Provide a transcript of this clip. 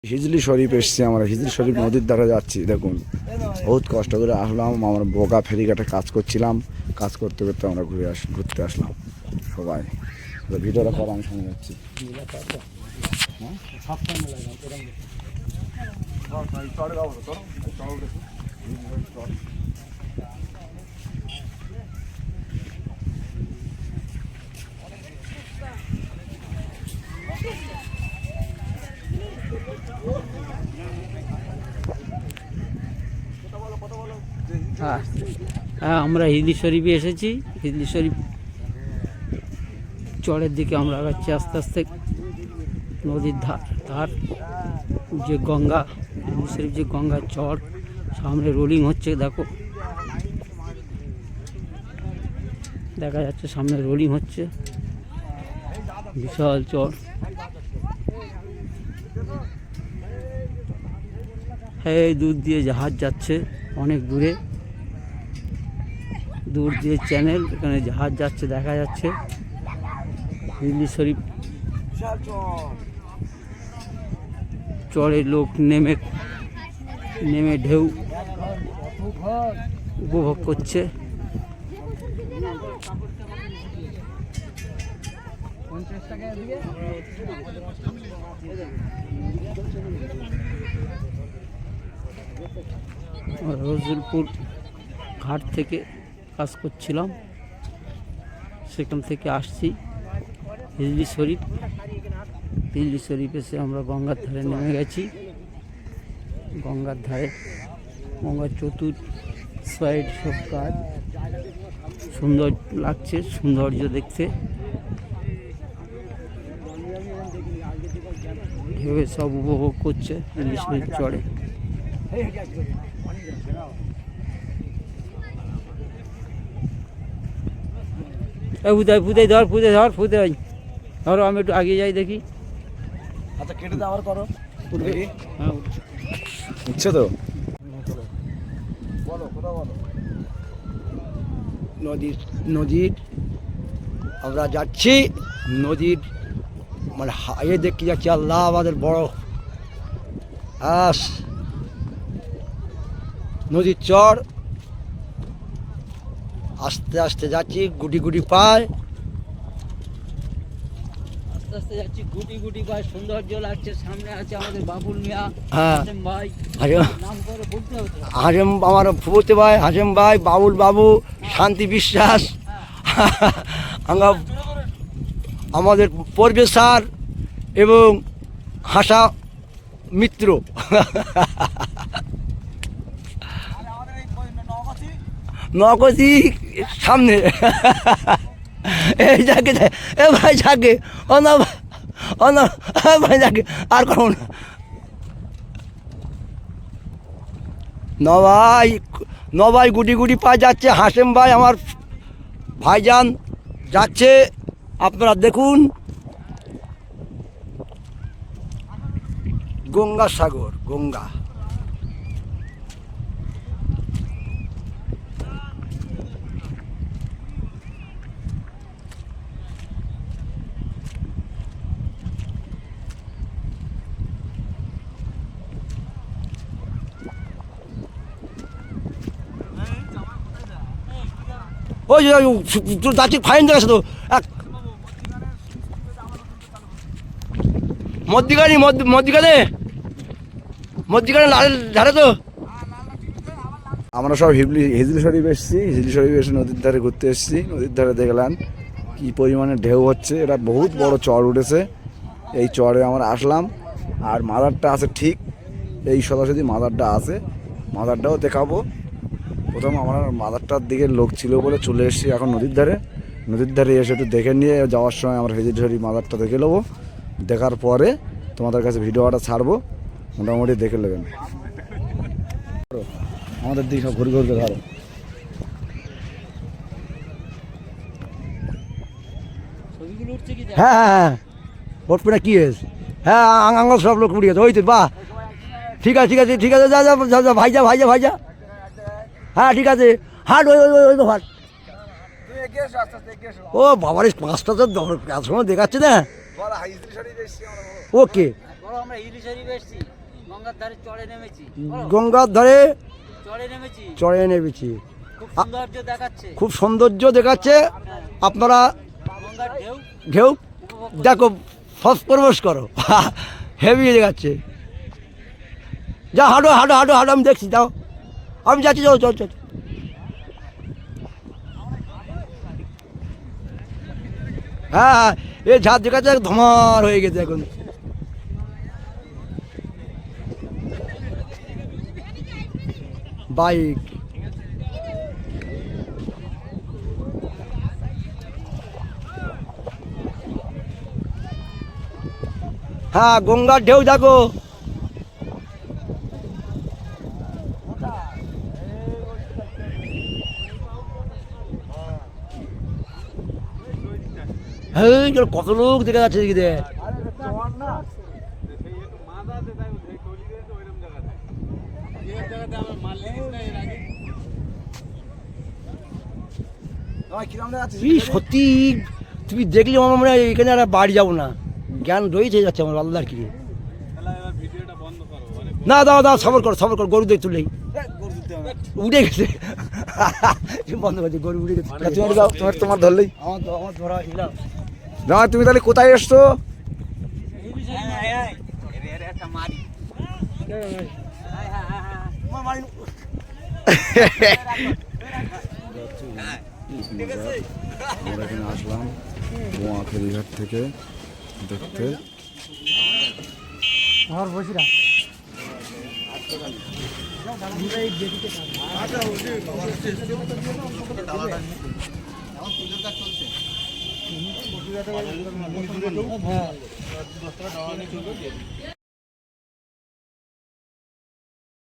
হিজলি শরীফ এসছি আমরা, হিজলি শরীফ নদীর ধারে যাচ্ছি। দেখুন বহুত কষ্ট করে আসলাম, আমরা বোকা ফেরিঘাটে কাজ করছিলাম, কাজ করতে করতে আমরা ঘুরতে আসলাম সবাই। ভিডিওটা করা আমি শুনে যাচ্ছি। হ্যাঁ, আমরা হিজলি শরীফে এসেছি। হিজলি শরীফ চরের দিকে আমরা আগাচ্ছি আস্তে আস্তে। নদীর ধার যে গঙ্গা, হিজলি শরীফ যে গঙ্গার চর, সামনে রোলিং হচ্ছে। দেখো, দেখা যাচ্ছে সামনে রোলিং হচ্ছে, বিশাল চর। হ্যাঁ, দূর দিয়ে জাহাজ যাচ্ছে, অনেক দূরে, দূর দিয়ে চ্যানেল, এখানে জাহাজ যাচ্ছে দেখা যাচ্ছে। হিজলি শরীফ চরে লোক নেমে ঢেউ উপভোগ করছে। রসুলপুর ঘাট থেকে কাজ করছিলাম, সেখান থেকে আসছি হিজলি শরীফ। হিজলি শরীফ এসে আমরা গঙ্গার ধারে নেমে গেছি। গঙ্গার ধারে, গঙ্গার চতুর সাইড সব কাজ, সুন্দর লাগছে, সৌন্দর্য দেখতে। ঢেউয়ে সব উপভোগ করছে হিজলি শরীফ চড়ে। ধরো, আমি একটু আগে যাই দেখি। আচ্ছা, কেটে দাও, আবার করো। হ্যাঁ, উঠছে তো। নদীর আমরা যাচ্ছি, নদীর মানে হাইয়ে দেখতে যাচ্ছি। আল্লাহ আমাদের বড় নদীর চর, আস্তে আস্তে যাচ্ছি, গুটি গুটি পায়, আস্তে আস্তে যাচ্ছি, গুটি গুটি পায়, সৌন্দর্য লাগছে। সামনে আছে আমাদের বাবুল মিয়া, হ্যাঁ, হাসেম ভাই, নাম করে বলতে হবে তো। হাসেম, আমার ফুবতে ভাই হাসেম ভাই, বাবুল বাবু, শান্তি বিশ্বাস, আমরা আমাদের পরবেশ স্যার এবং হাসা মিত্র। নগদি সামনে এই যাকে, এ ভাই যাকে, ভাই যাকে আর করো না। নবাই গুটি গুটি পা যাচ্ছে। হাসেম ভাই আমার ভাইজান যাচ্ছে, আপনারা দেখুন। গঙ্গাসাগর, গঙ্গা। ওই তোর দাঁড়িয়ে ফাইন দেখাচ্ছে তো, এক মধ্যিখানে ধারে তো। আমরা সব হিজলি শরীফ এসেছি। হিজলি শরীফ এসে নদীর ধারে ঘুরতে এসেছি। নদীর ধারে দেখলাম কি পরিমাণে ঢেউ হচ্ছে। এটা বহুত বড় চর উঠেছে, এই চরে আমরা আসলাম। আর মাদারটা আছে ঠিক এই সোজাসুজি মাদারটা আছে, মাদারটাও দেখাবো। প্রথম আমার মাদারটার দিকে লোক ছিল বলে চলে এসেছি এখন নদীর ধারে এসে একটু দেখে নিয়ে যাওয়ার সময় আমরা হিজলি শরীফ মাদারটা দেখে নেবো। দেখার পরে তোমাদের কাছে ভিডিওটা ছাড়বো, মোটামুটি দেখে নেবেন। আমাদের দিকে সব ঘুরে ঘুরতে ধরো। হ্যাঁ হ্যাঁ হ্যাঁ, বটপে না কি হয়েছে? হ্যাঁ, আঙাল সব লোক উড়িয়েছে। ওই তো, বাহ, ঠিক আছে ঠিক আছে ঠিক আছে, যা যা যা যা, ভাইজা ভাইজা ভাইজা। হ্যাঁ ঠিক আছে, হাট ওই ওই ওই তো হাট। ও বাবার, 5টা তো সময় দেখাচ্ছে না। ওকে, আমরা ইলিশারি বেশছি, গঙ্গার ধারে চড়ে নেমেছি, গঙ্গার ধারে চড়ে নেমেছি, চড়ে নেমেছি, খুব সৌন্দর্য দেখাচ্ছে, খুব সৌন্দর্য দেখাচ্ছে। আপনারা গঙ্গার ঢেউ ঘেউ দেখো, ফস প্রবেশ করো, হেভি দেখাচ্ছে। যা হাঁটো হাঁটো হাঁটো হাঁটো, আমি দেখছি, যাও, আমি যাচ্ছি, যাও চল চল। হ্যাঁ হ্যাঁ, এই ঝাঁপ দেখাচ্ছে, ধমার হয়ে গেছে এখন। বাইক, হ্যাঁ গঙ্গার ঢেউ দেখো। হ্যাঁ, কত লোক দেখা যাচ্ছে এদিকে। কি সত্যি, তুমি দেখলে আমার মনে হয় এখানে আর বাড়ি যাবো না, জ্ঞান রয়েছে যাচ্ছে আমার আল্লাহর কি। না দাও দাও, সবর কর, গরু দেখ তুলেই উঠে গেছে, বন্ধ করছে, গরু উঠে গেছে। তোমার ধরলেই আমার ধরা এলাম। জামাই তুমি তাহলে কোথায় এসছো? আমরা এখানে আসলাম বোয়া ফেরিঘাট থেকে দেখতে। আমার বসিরা